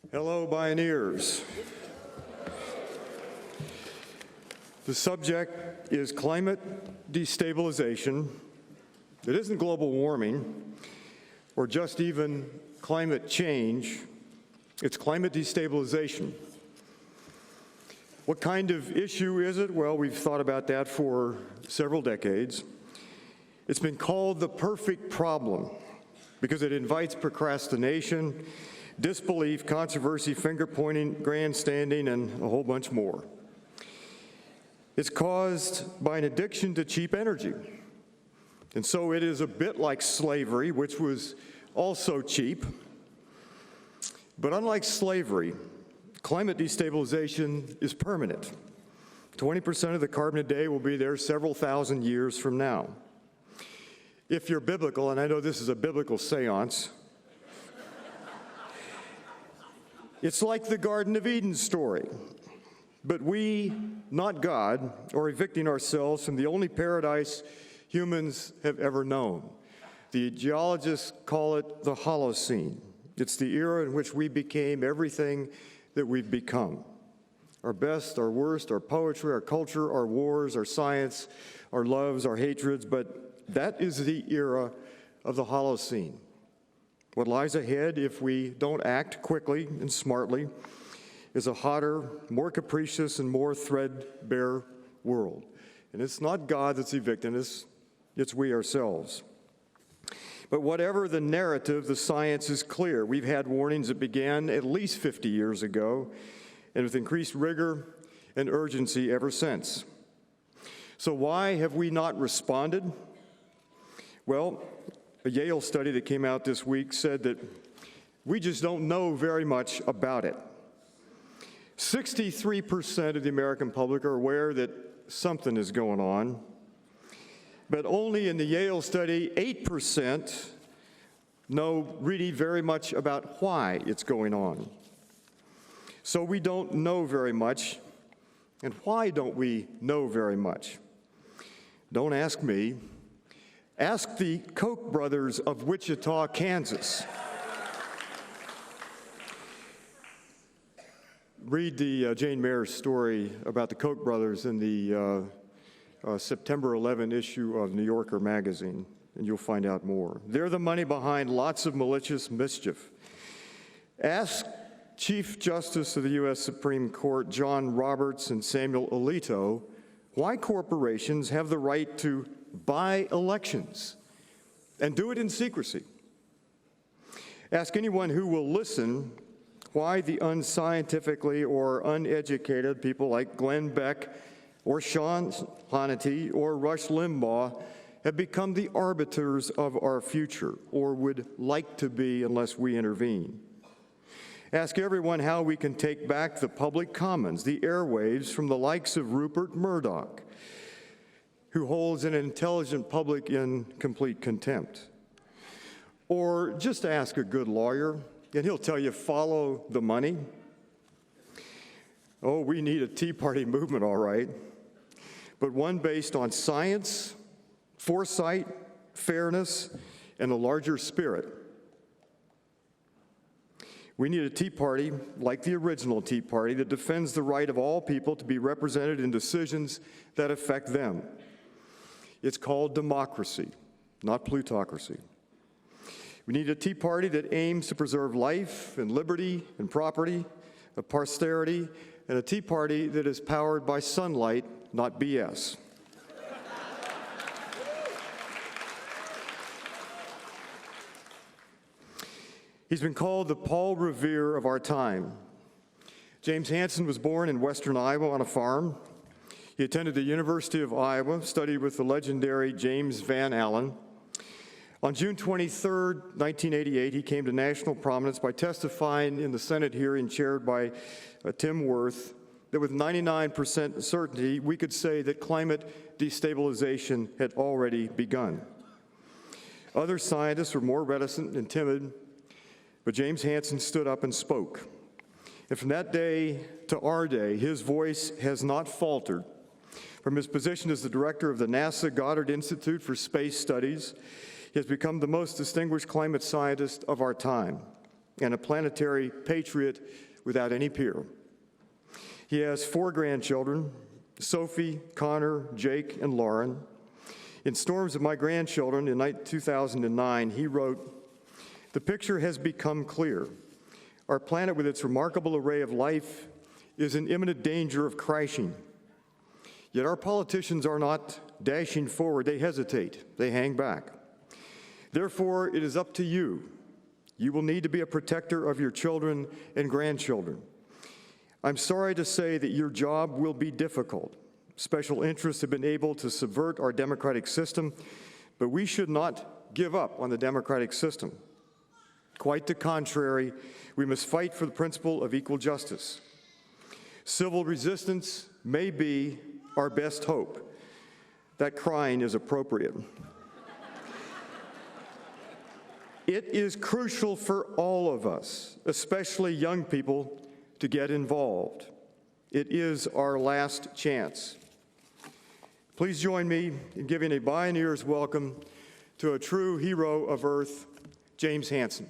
Hello, Bioneers. The subject is climate destabilization. It isn't global warming or just even climate change. It's climate destabilization. What kind of issue is it? Well, we've thought about that for several decades. It's been called the perfect problem because it invites procrastination, disbelief, controversy, finger-pointing, grandstanding, and a whole bunch more. It's caused by an addiction to cheap energy. And so it is a bit like slavery, which was also cheap. But unlike slavery, climate destabilization is permanent. 20% of the carbon a day will be there several thousand years from now. If you're biblical, and I know this is a biblical seance, it's like the Garden of Eden story, but we, not God, are evicting ourselves from the only paradise humans have ever known. The geologists call it the Holocene. It's the era in which we became everything that we've become. Our best, our worst, our poetry, our culture, our wars, our science, our loves, our hatreds, but that is the era of the Holocene. What lies ahead if we don't act quickly and smartly is a hotter, more capricious, and more threadbare world. And it's not God that's evicting us, it's we ourselves. But whatever the narrative, the science is clear. We've had warnings that began at least 50 years ago, and with increased rigor and urgency ever since. So why have we not responded? Well, a Yale study that came out this week said that we just don't know very much about it. 63% of the American public are aware that something is going on, but only in the Yale study, 8% know really very much about why it's going on. So we don't know very much. And why don't we know very much? Don't ask me. Ask the Koch brothers of Wichita, Kansas. Read the Jane Mayer story about the Koch brothers in the September 11 issue of New Yorker magazine, and you'll find out more. They're the money behind lots of malicious mischief. Ask Chief Justice of the U.S. Supreme Court John Roberts and Samuel Alito why corporations have the right to buy elections and do it in secrecy. Ask anyone who will listen why the unscientifically or uneducated people like Glenn Beck or Sean Hannity or Rush Limbaugh have become the arbiters of our future, or would like to be unless we intervene. Ask everyone how we can take back the public commons, the airwaves, from the likes of Rupert Murdoch, who holds an intelligent public in complete contempt. Or just ask a good lawyer, and he'll tell you, follow the money. Oh, we need a Tea Party movement, all right, but one based on science, foresight, fairness, and a larger spirit. We need a Tea Party like the original Tea Party that defends the right of all people to be represented in decisions that affect them. It's called democracy, not plutocracy. We need a Tea Party that aims to preserve life and liberty and property of posterity, and a Tea Party that is powered by sunlight, not BS. He's been called the Paul Revere of our time. James Hansen was born in western Iowa on a farm. He attended the University of Iowa, studied with the legendary James Van Allen. On June 23, 1988, he came to national prominence by testifying in the Senate hearing chaired by Tim Wirth that with 99% certainty, we could say that climate destabilization had already begun. Other scientists were more reticent and timid, but James Hansen stood up and spoke. And from that day to our day, his voice has not faltered. From his position as the director of the NASA Goddard Institute for Space Studies, he has become the most distinguished climate scientist of our time. and a planetary patriot without any peer. He has 4 grandchildren, Sophie, Connor, Jake, and Lauren. In Storms of My Grandchildren in 2009, he wrote, "The picture has become clear. Our planet, with its remarkable array of life, is in imminent danger of crashing. Yet our politicians are not dashing forward. They hesitate. They hang back. Therefore, it is up to you. You will need to be a protector of your children and grandchildren. I'm sorry to say that your job will be difficult. Special interests have been able to subvert our democratic system, but we should not give up on the democratic system. Quite the contrary, we must fight for the principle of equal justice. Civil resistance may be our best hope." That crying is appropriate. It is crucial for all of us, especially young people, to get involved. It is our last chance. Please join me in giving a Bioneers welcome to a true hero of Earth, James Hansen.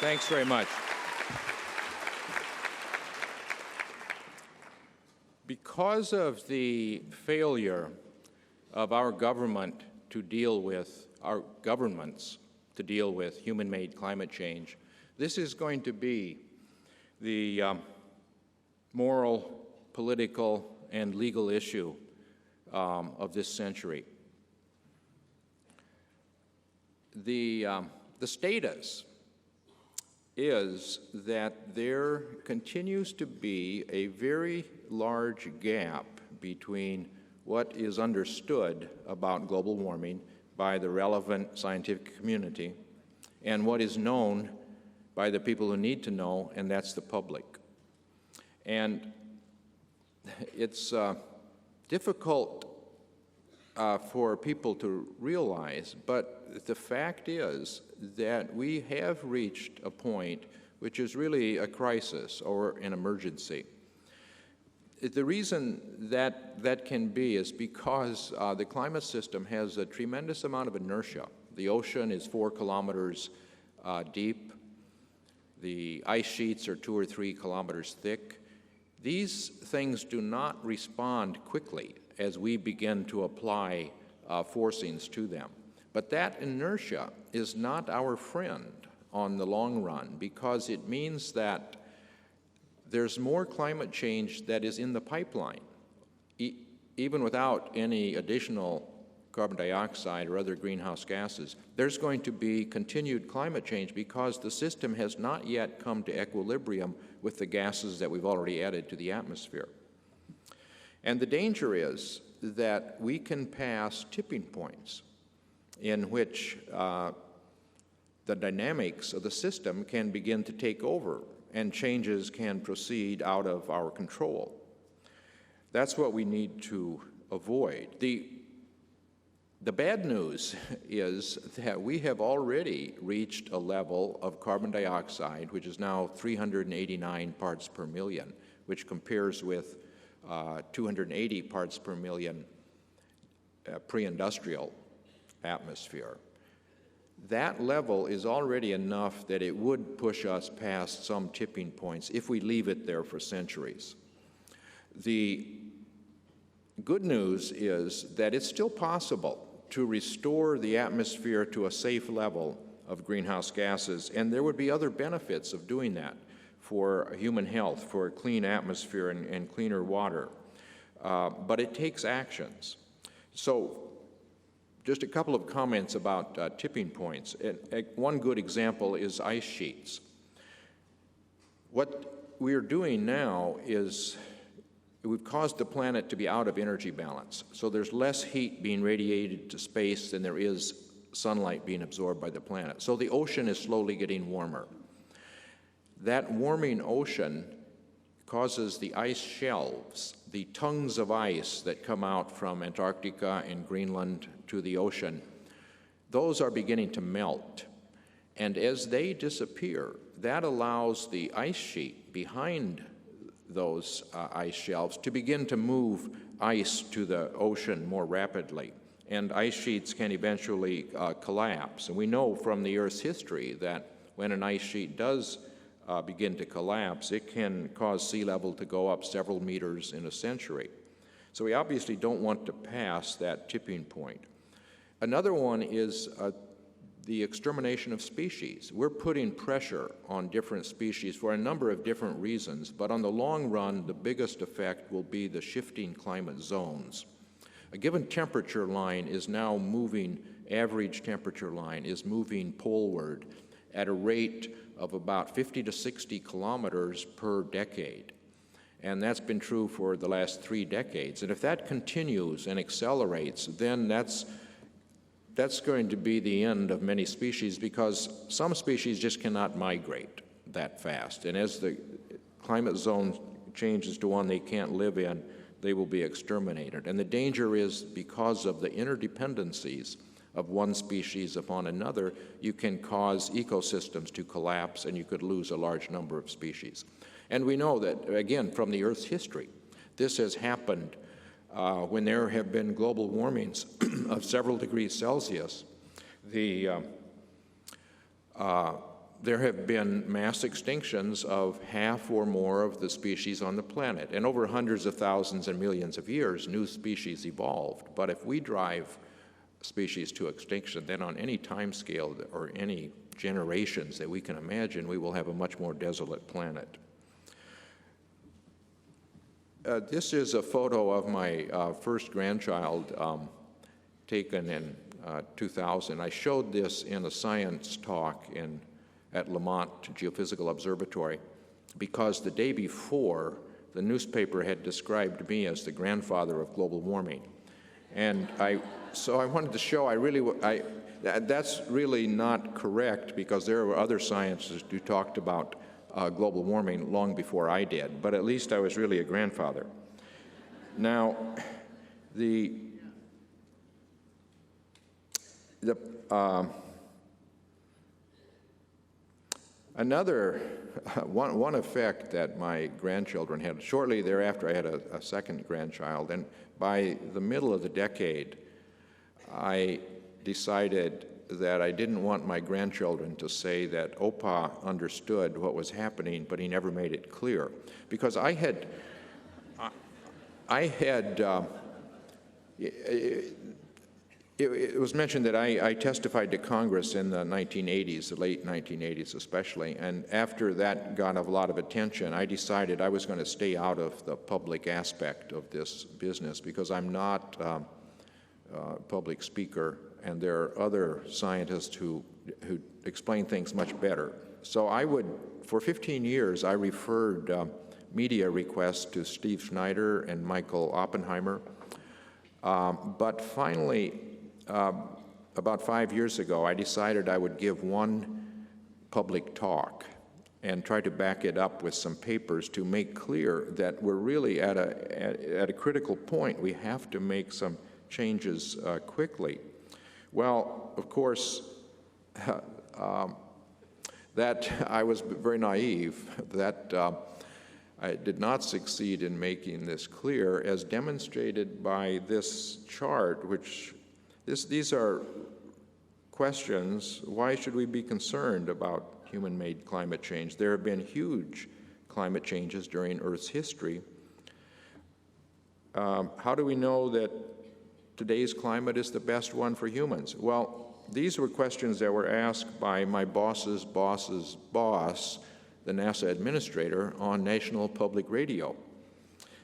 Thanks very much. Because of the failure of our governments to deal with human-made climate change, this is going to be the moral, political, and legal issue of this century. The status is that there continues to be a very large gap between what is understood about global warming by the relevant scientific community and what is known by the people who need to know, and that's the public. And it's difficult for people to realize, but the fact is that we have reached a point which is really a crisis or an emergency. The reason that that can be is because the climate system has a tremendous amount of inertia. The ocean is 4 kilometers deep. The ice sheets are 2 or 3 kilometers thick. These things do not respond quickly as we begin to apply forcings to them. But that inertia is not our friend on the long run, because it means that there's more climate change that is in the pipeline. Even without any additional carbon dioxide or other greenhouse gases, there's going to be continued climate change because the system has not yet come to equilibrium with the gases that we've already added to the atmosphere. And the danger is that we can pass tipping points in which the dynamics of the system can begin to take over and changes can proceed out of our control. That's what we need to avoid. The bad news is that we have already reached a level of carbon dioxide which is now 389 parts per million, which compares with 280 parts per million pre-industrial atmosphere. That level is already enough that it would push us past some tipping points if we leave it there for centuries. The good news is that it's still possible to restore the atmosphere to a safe level of greenhouse gases, and there would be other benefits of doing that for human health, for a clean atmosphere and cleaner water. But it takes actions. So just a couple of comments about tipping points. One good example is ice sheets. What we are doing now is we've caused the planet to be out of energy balance. So there's less heat being radiated to space than there is sunlight being absorbed by the planet. So the ocean is slowly getting warmer. That warming ocean causes the ice shelves, the tongues of ice that come out from Antarctica and Greenland to the ocean. those are beginning to melt. And as they disappear, that allows the ice sheet behind those ice shelves to begin to move ice to the ocean more rapidly. And ice sheets can eventually collapse. And we know from the Earth's history that when an ice sheet does begin to collapse, it can cause sea level to go up several meters in a century. So we obviously don't want to pass that tipping point. Another one is the extermination of species. We're putting pressure on different species for a number of different reasons, but on the long run, the biggest effect will be the shifting climate zones. A given temperature line is now moving, average temperature line is moving poleward at a rate of about 50 to 60 kilometers per decade. And that's been true for the last 3 decades. And if that continues and accelerates, then that's going to be the end of many species, because some species just cannot migrate that fast. And as the climate zone changes to one they can't live in, they will be exterminated. And the danger is, because of the interdependencies of one species upon another, you can cause ecosystems to collapse and you could lose a large number of species. And we know that, again, from the Earth's history, this has happened when there have been global warmings of several degrees Celsius. There have been mass extinctions of half or more of the species on the planet. And over hundreds of thousands and millions of years, new species evolved. But if we drive species to extinction, then on any time scale or any generations that we can imagine, we will have a much more desolate planet. This is a photo of my first grandchild taken in 2000. I showed this in a science talk at Lamont Geophysical Observatory because the day before, the newspaper had described me as the grandfather of global warming. And so I wanted to show that's really not correct, because there were other scientists who talked about global warming long before I did, but at least I was really a grandfather. Now, one effect that my grandchildren had, shortly thereafter I had a second grandchild, and by the middle of the decade, I decided that I didn't want my grandchildren to say that Opa understood what was happening, but he never made it clear. Because it was mentioned that I testified to Congress in the 1980s, the late 1980s especially, and after that got a lot of attention, I decided I was going to stay out of the public aspect of this business, because I'm not a public speaker, and there are other scientists who explain things much better. So for 15 years, I referred media requests to Steve Schneider and Michael Oppenheimer, but finally, about 5 years ago, I decided I would give one public talk and try to back it up with some papers to make clear that we're really at a critical point. We have to make some changes quickly. Well, of course, that I was very naive, that I did not succeed in making this clear, as demonstrated by this chart, these are questions. Why should we be concerned about human-made climate change? There have been huge climate changes during Earth's history. How do we know that today's climate is the best one for humans? Well, these were questions that were asked by my boss's boss's boss, the NASA administrator, on National Public Radio.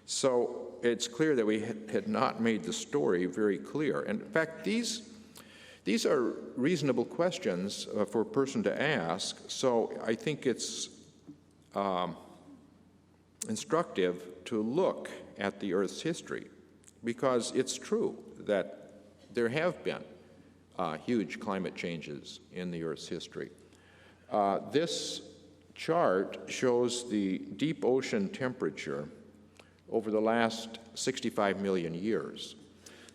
So it's clear that we had not made the story very clear. And in fact, these are reasonable questions for a person to ask, so I think it's instructive to look at the Earth's history, because it's true that there have been huge climate changes in the Earth's history. This chart shows the deep ocean temperature over the last 65 million years.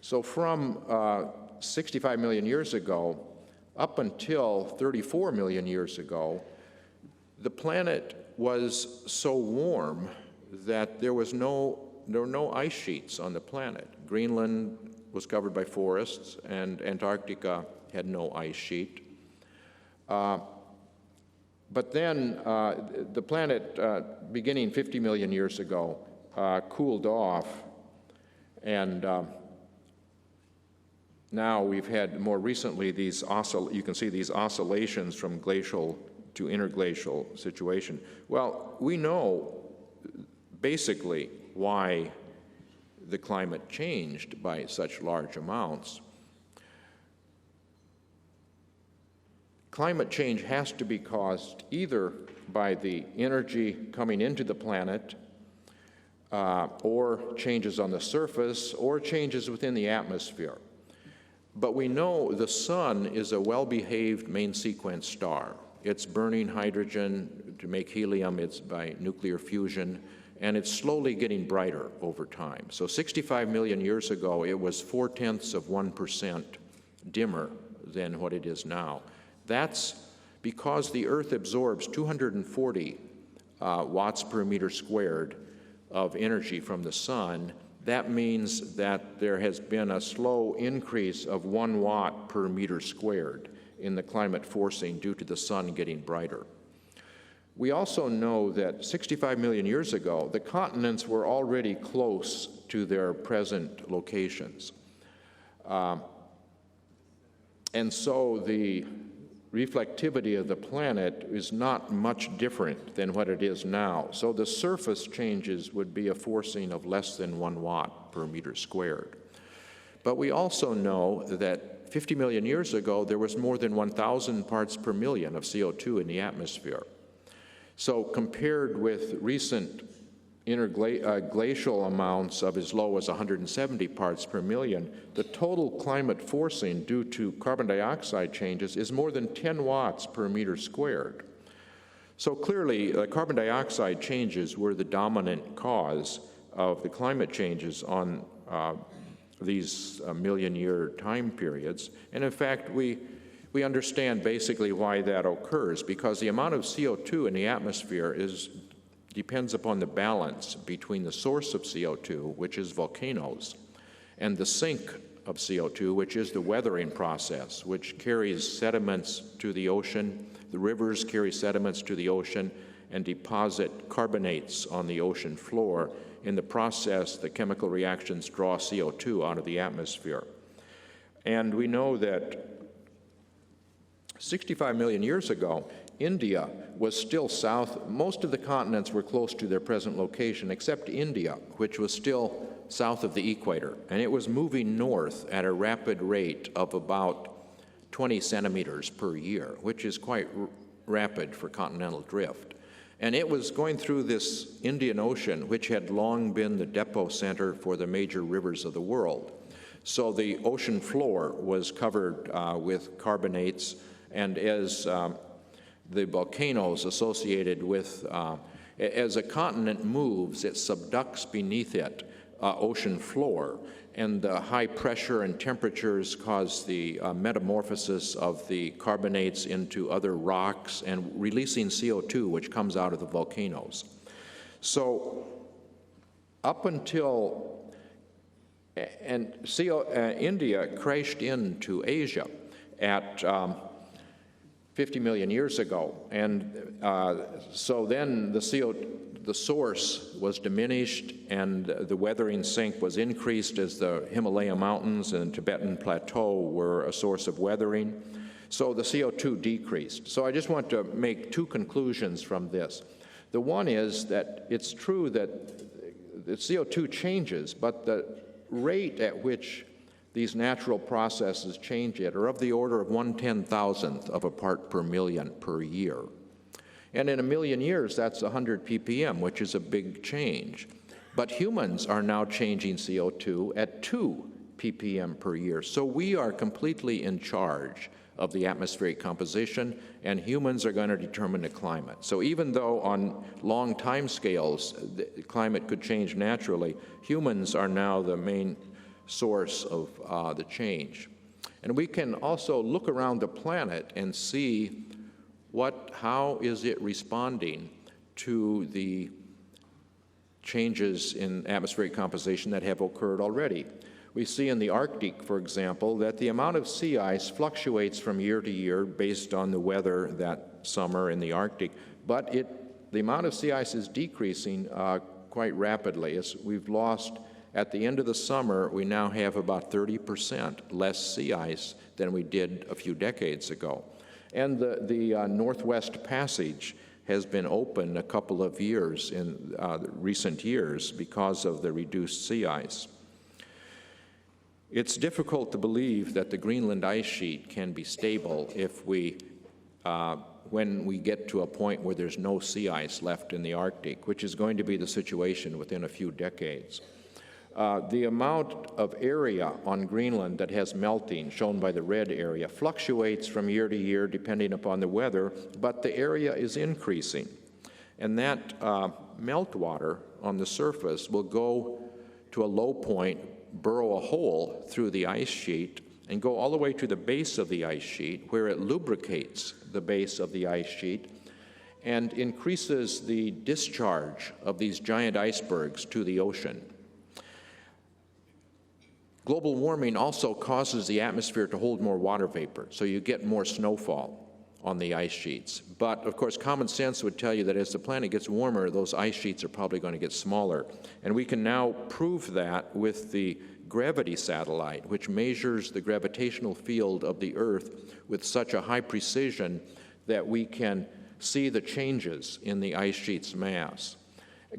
So from 65 million years ago, up until 34 million years ago, the planet was so warm that there were no ice sheets on the planet. Greenland was covered by forests, and Antarctica had no ice sheet. But then the planet, beginning 50 million years ago, cooled off, and now we've had more recently these you can see these oscillations from glacial to interglacial situation. Well, we know basically why the climate changed by such large amounts. Climate change has to be caused either by the energy coming into the planet, or changes on the surface, or changes within the atmosphere. But we know the sun is a well-behaved main sequence star. It's burning hydrogen to make helium, it's by nuclear fusion, and it's slowly getting brighter over time. So 65 million years ago, it was 0.4% dimmer than what it is now. That's because the Earth absorbs 240 watts per meter squared of energy from the sun. That means that there has been a slow increase of 1 watt per meter squared in the climate forcing due to the sun getting brighter. We also know that 65 million years ago, the continents were already close to their present locations. And so the reflectivity of the planet is not much different than what it is now. So the surface changes would be a forcing of less than 1 watt per meter squared. But we also know that 50 million years ago, there was more than 1,000 parts per million of CO2 in the atmosphere. So compared with recent interglacial amounts of as low as 170 parts per million, the total climate forcing due to carbon dioxide changes is more than 10 watts per meter squared. So clearly, carbon dioxide changes were the dominant cause of the climate changes on these million-year time periods. And in fact, we understand basically why that occurs, because the amount of CO2 in the atmosphere depends upon the balance between the source of CO2, which is volcanoes, and the sink of CO2, which is the weathering process, which carries sediments to the ocean. The rivers carry sediments to the ocean and deposit carbonates on the ocean floor. In the process, the chemical reactions draw CO2 out of the atmosphere. And we know that 65 million years ago, India was still south. Most of the continents were close to their present location, except India, which was still south of the equator. And it was moving north at a rapid rate of about 20 centimeters per year, which is quite rapid for continental drift. And it was going through this Indian Ocean, which had long been the depot center for the major rivers of the world. So the ocean floor was covered with carbonates, and as the volcanoes associated with, as a continent moves, it subducts beneath it ocean floor, and the high pressure and temperatures cause the metamorphosis of the carbonates into other rocks and releasing CO2, which comes out of the volcanoes. So up until, India crashed into Asia at 50 million years ago, and so then the source was diminished, and the weathering sink was increased as the Himalaya mountains and Tibetan plateau were a source of weathering. So the CO2 decreased. So I just want to make two conclusions from this. The one is that it's true that the CO2 changes, but the rate at which these natural processes change it are of the order of 1/10,000th of a part per million per year. And in a million years, that's 100 ppm, which is a big change. But humans are now changing CO2 at 2 ppm per year. So we are completely in charge of the atmospheric composition, and humans are going to determine the climate. So even though on long time scales, the climate could change naturally, humans are now the main source of the change. And we can also look around the planet and see how is it responding to the changes in atmospheric composition that have occurred already. We see in the Arctic, for example, that the amount of sea ice fluctuates from year to year based on the weather that summer in the Arctic, but the amount of sea ice is decreasing quite rapidly. As we've lost, at the end of the summer, we now have about 30% less sea ice than we did a few decades ago. And the Northwest Passage has been open a couple of years in recent years because of the reduced sea ice. It's difficult to believe that the Greenland ice sheet can be stable when we get to a point where there's no sea ice left in the Arctic, which is going to be the situation within a few decades. The amount of area on Greenland that has melting, shown by the red area, fluctuates from year to year depending upon the weather, but the area is increasing. And that meltwater on the surface will go to a low point, burrow a hole through the ice sheet, and go all the way to the base of the ice sheet, where it lubricates the base of the ice sheet and increases the discharge of these giant icebergs to the ocean. Global warming also causes the atmosphere to hold more water vapor, so you get more snowfall on the ice sheets. But, of course, common sense would tell you that as the planet gets warmer, those ice sheets are probably going to get smaller. And we can now prove that with the gravity satellite, which measures the gravitational field of the Earth with such a high precision that we can see the changes in the ice sheet's mass.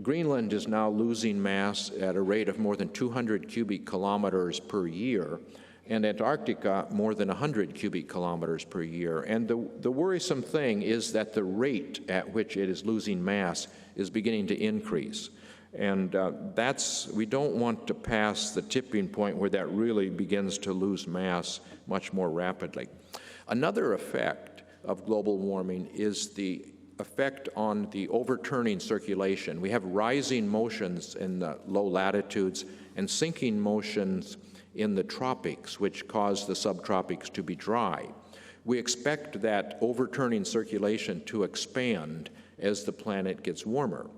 Greenland is now losing mass at a rate of more than 200 cubic kilometers per year, and Antarctica more than 100 cubic kilometers per year. And the worrisome thing is that the rate at which it is losing mass is beginning to increase. And we don't want to pass the tipping point where that really begins to lose mass much more rapidly. Another effect of global warming is the effect on the overturning circulation. We have rising motions in the low latitudes and sinking motions in the tropics, which cause the subtropics to be dry. We expect that overturning circulation to expand as the planet gets warmer.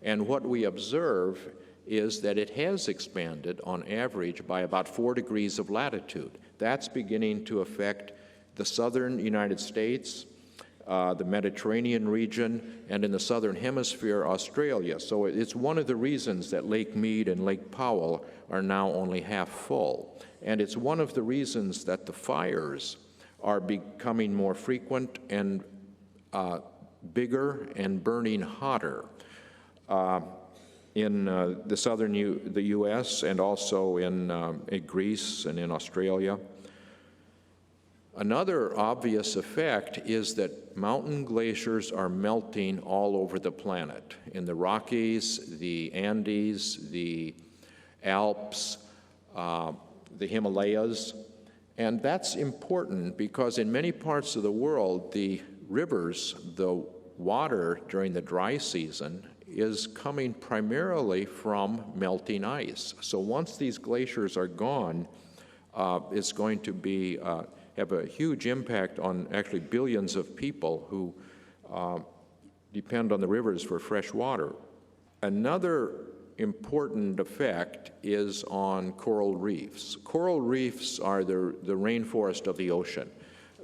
And what we observe is that it has expanded on average by about 4 degrees of latitude. That's beginning to affect the southern United States, the Mediterranean region, and in the southern hemisphere, Australia. So it's one of the reasons that Lake Mead and Lake Powell are now only half full. And it's one of the reasons that the fires are becoming more frequent and bigger and burning hotter in the U.S. and also in Greece and in Australia. Another obvious effect is that mountain glaciers are melting all over the planet, in the Rockies, the Andes, the Alps, the Himalayas. And that's important because in many parts of the world, the rivers, the water during the dry season is coming primarily from melting ice. So once these glaciers are gone, it's going to be have a huge impact on actually billions of people who depend on the rivers for fresh water. Another important effect is on coral reefs. Coral reefs are the rainforest of the ocean.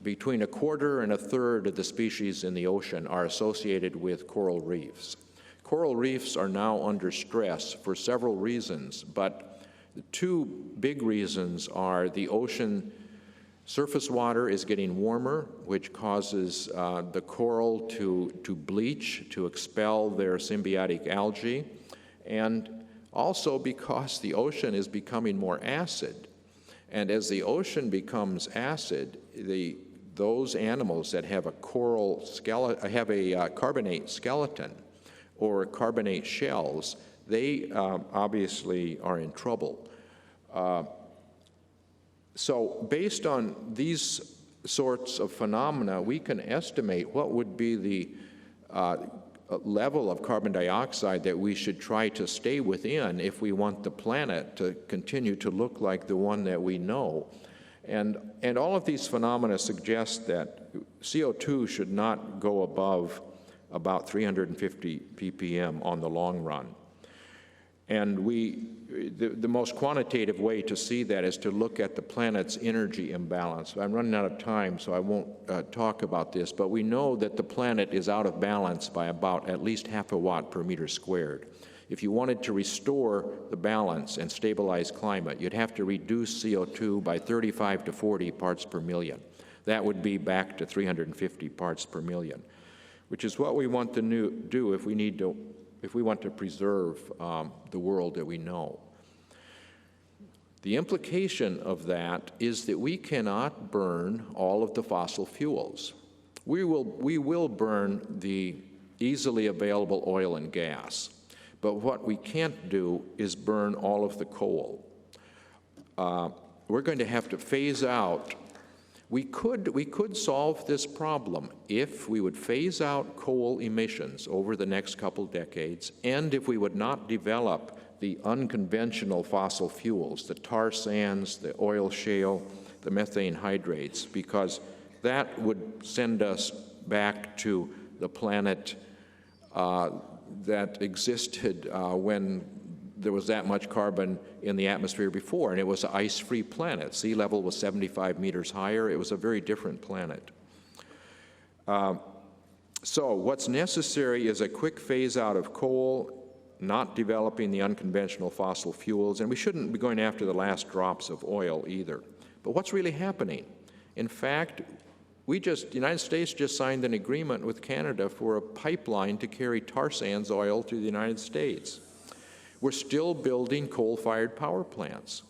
Between a quarter and a third of the species in the ocean are associated with coral reefs. Coral reefs are now under stress for several reasons, but the two big reasons are the ocean surface water is getting warmer, which causes the coral to bleach, to expel their symbiotic algae, and also because the ocean is becoming more acid. And as the ocean becomes acid, those animals that have a coral skeleton, have a carbonate skeleton or carbonate shells, they obviously are in trouble. So based on these sorts of phenomena, we can estimate what would be the level of carbon dioxide that we should try to stay within if we want the planet to continue to look like the one that we know. And all of these phenomena suggest that CO2 should not go above about 350 ppm on the long run. And the most quantitative way to see that is to look at the planet's energy imbalance. I'm running out of time, so I won't talk about this, but we know that the planet is out of balance by about at least half a watt per meter squared. If you wanted to restore the balance and stabilize climate, you'd have to reduce CO2 by 35 to 40 parts per million. That would be back to 350 parts per million, which is what we want to do if we want to preserve the world that we know. The implication of that is that we cannot burn all of the fossil fuels. We will burn the easily available oil and gas, but what we can't do is burn all of the coal. We're going to have to phase out. We could solve this problem if we would phase out coal emissions over the next couple decades, and if we would not develop the unconventional fossil fuels, the tar sands, the oil shale, the methane hydrates, because that would send us back to the planet that existed when there was that much carbon in the atmosphere before, and it was an ice-free planet. Sea level was 75 meters higher. It was a very different planet. So what's necessary is a quick phase out of coal, not developing the unconventional fossil fuels, and we shouldn't be going after the last drops of oil either. But what's really happening? In fact, the United States just signed an agreement with Canada for a pipeline to carry tar sands oil to the United States. We're still building coal-fired power plants.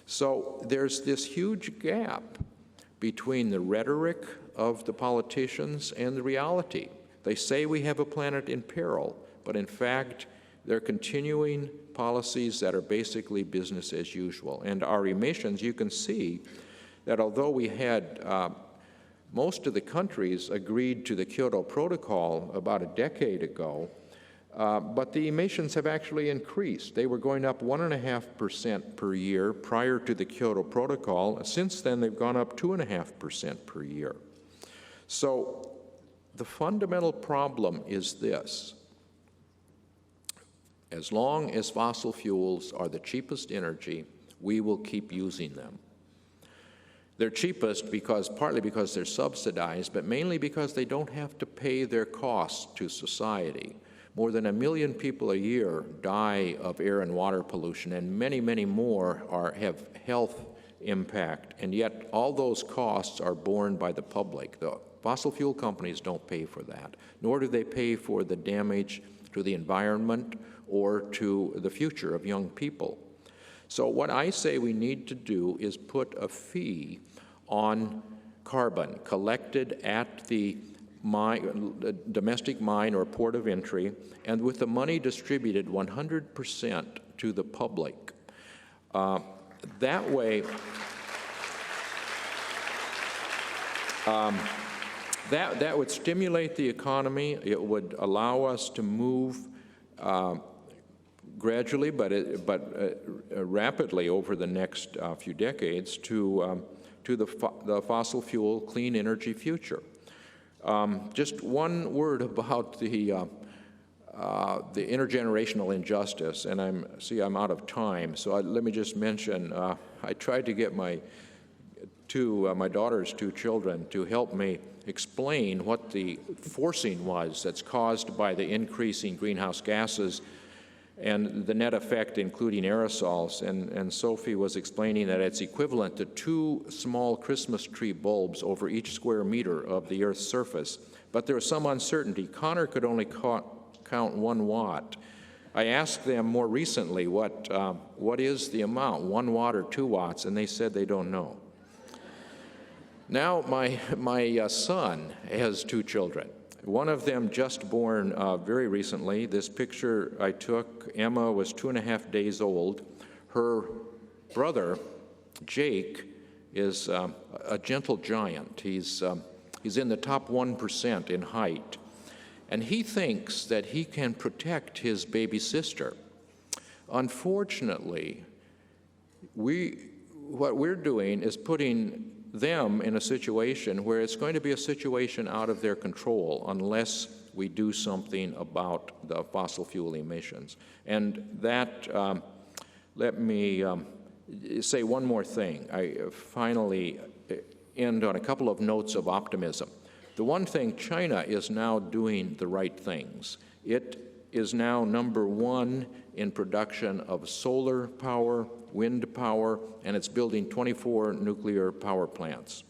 So there's this huge gap between the rhetoric of the politicians and the reality. They say we have a planet in peril, but in fact, they're continuing policies that are basically business as usual. And our emissions, you can see that although we had most of the countries agreed to the Kyoto Protocol about a decade ago, but the emissions have actually increased. They were going up 1.5% per year prior to the Kyoto Protocol. Since then, they've gone up 2.5% per year. So the fundamental problem is this. As long as fossil fuels are the cheapest energy, we will keep using them. They're cheapest partly because they're subsidized, but mainly because they don't have to pay their costs to society. More than 1 million people a year die of air and water pollution, and many, many more have health impact, and yet all those costs are borne by the public. The fossil fuel companies don't pay for that, nor do they pay for the damage to the environment or to the future of young people. So what I say we need to do is put a fee on carbon collected at the domestic mine or port of entry, and with the money distributed 100% to the public. That way, that would stimulate the economy. It would allow us to move gradually, but rapidly over the next few decades to the fossil fuel clean energy future. Just one word about the intergenerational injustice, and I'm out of time, so let me just mention, I tried to get my daughter's 2 children to help me explain what the forcing was that's caused by the increasing greenhouse gases and the net effect, including aerosols. And Sophie was explaining that it's equivalent to 2 small Christmas tree bulbs over each square meter of the Earth's surface. But there was some uncertainty. Connor could only count 1 watt. I asked them more recently, what is the amount, 1 watt or 2 watts? And they said they don't know. Now, my son has 2 children. One of them just born very recently. This picture I took, Emma was 2.5 days old. Her brother, Jake, is a gentle giant. He's in the top 1% in height. And he thinks that he can protect his baby sister. Unfortunately, what we're doing is putting them in a situation where it's going to be a situation out of their control unless we do something about the fossil fuel emissions. And that, let me say one more thing. I finally end on a couple of notes of optimism. The one thing, China is now doing the right things. It is now #1 in production of solar power, wind power, and it's building 24 nuclear power plants.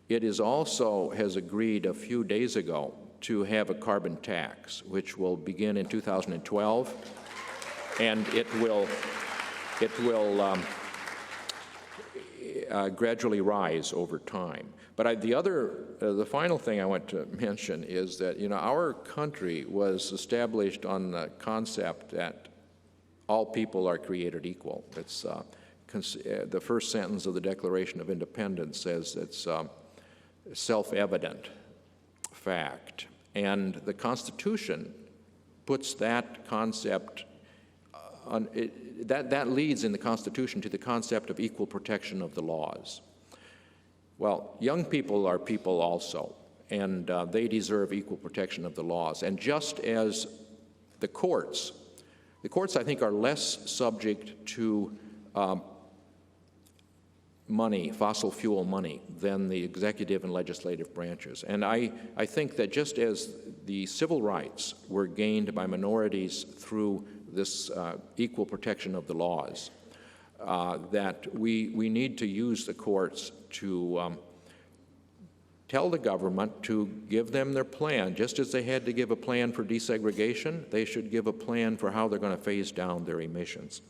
It is also has agreed a few days ago to have a carbon tax, which will begin in 2012, and it will gradually rise over time. But the final thing I want to mention is that, our country was established on the concept that all people are created equal. It's the first sentence of the Declaration of Independence says it's self-evident fact. And the Constitution puts that concept that leads in the Constitution to the concept of equal protection of the laws. Well, young people are people also, and they deserve equal protection of the laws. And just as the courts, I think, are less subject to money, fossil fuel money, than the executive and legislative branches. And I think that just as the civil rights were gained by minorities through this equal protection of the laws, that we need to use the courts to tell the government to give them their plan. Just as they had to give a plan for desegregation, they should give a plan for how they're going to phase down their emissions.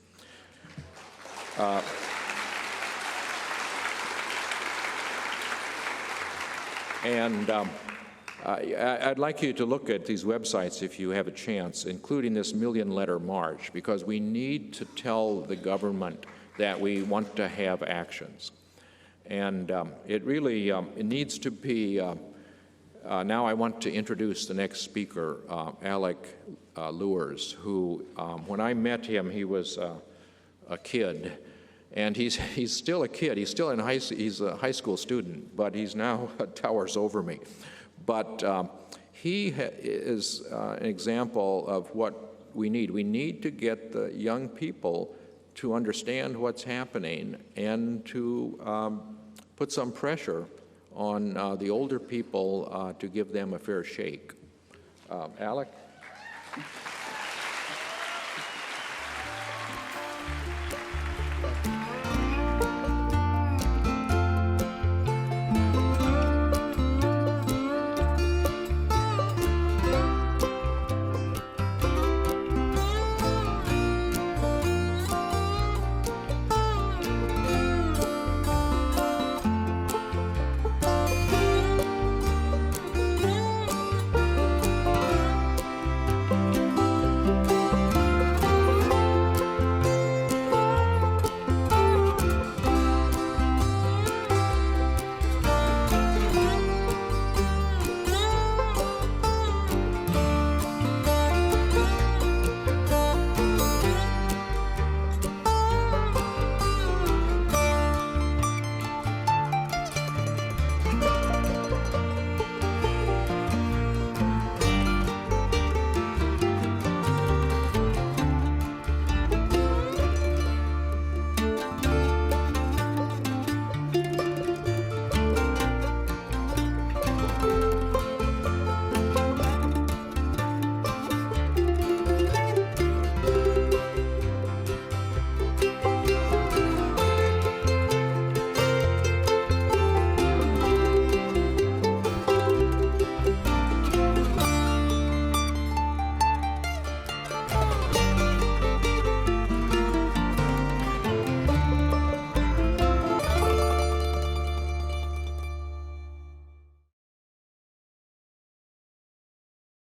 I'd like you to look at these websites if you have a chance, including this million-letter march, because we need to tell the government that we want to have actions. And it really it needs to be, now I want to introduce the next speaker, Alec Lewers, who, when I met him, he was a kid. And he's still a kid. He's still he's a high school student, but he's now towers over me. But he is an example of what we need. We need to get the young people to understand what's happening and to put some pressure on the older people to give them a fair shake. Alec?